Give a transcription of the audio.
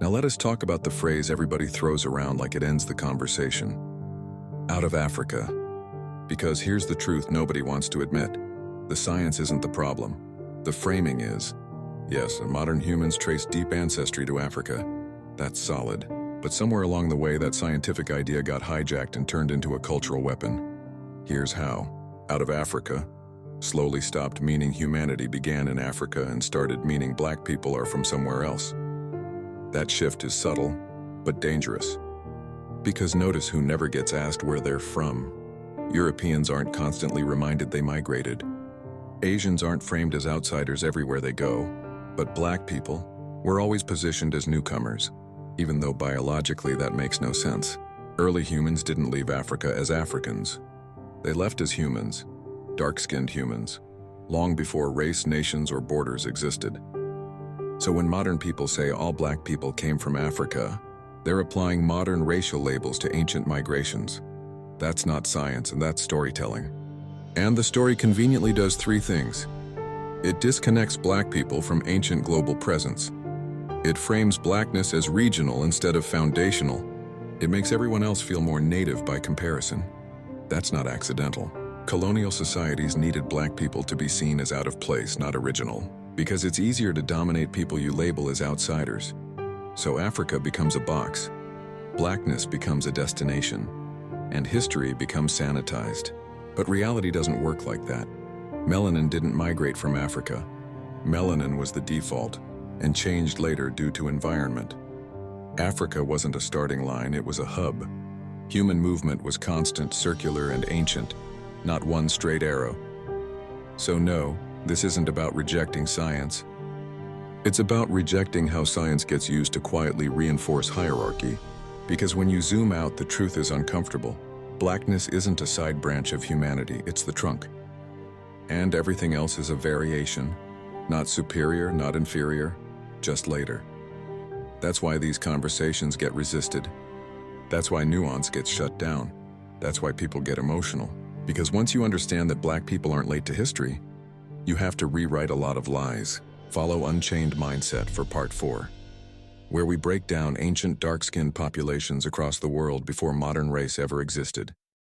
Now let us talk about the phrase everybody throws around like it ends the conversation. Out of Africa. Because here's the truth nobody wants to admit. The science isn't the problem. The framing is. Yes, modern humans trace deep ancestry to Africa. That's solid. But somewhere along the way, that scientific idea got hijacked and turned into a cultural weapon. Here's how. Out of Africa slowly stopped meaning humanity began in Africa and started meaning black people are from somewhere else. That shift is subtle, but dangerous. Because notice who never gets asked where they're from. Europeans aren't constantly reminded they migrated. Asians aren't framed as outsiders everywhere they go. But black people, we're always positioned as newcomers, even though biologically that makes no sense. Early humans didn't leave Africa as Africans. They left as humans, dark-skinned humans, long before race, nations, or borders existed. So when modern people say all black people came from Africa, they're applying modern racial labels to ancient migrations. That's not science, and that's storytelling. And the story conveniently does three things. It disconnects black people from ancient global presence. It frames blackness as regional instead of foundational. It makes everyone else feel more native by comparison. That's not accidental. Colonial societies needed black people to be seen as out of place, not original, because it's easier to dominate people you label as outsiders. So Africa becomes a box, blackness becomes a destination, and history becomes sanitized. But reality doesn't work like that. Melanin didn't migrate from Africa. Melanin was the default, and changed later due to environment. Africa wasn't a starting line, it was a hub. Human movement was constant, circular, and ancient, not one straight arrow. So no, this isn't about rejecting science. It's about rejecting how science gets used to quietly reinforce hierarchy, because when you zoom out, the truth is uncomfortable. Blackness isn't a side branch of humanity, it's the trunk. And everything else is a variation, not superior, not inferior, just later. That's why these conversations get resisted. That's why nuance gets shut down. That's why people get emotional. Because once you understand that black people aren't late to history, you have to rewrite a lot of lies. Follow Unchained Mindset for Part 4, where we break down ancient dark-skinned populations across the world before modern race ever existed.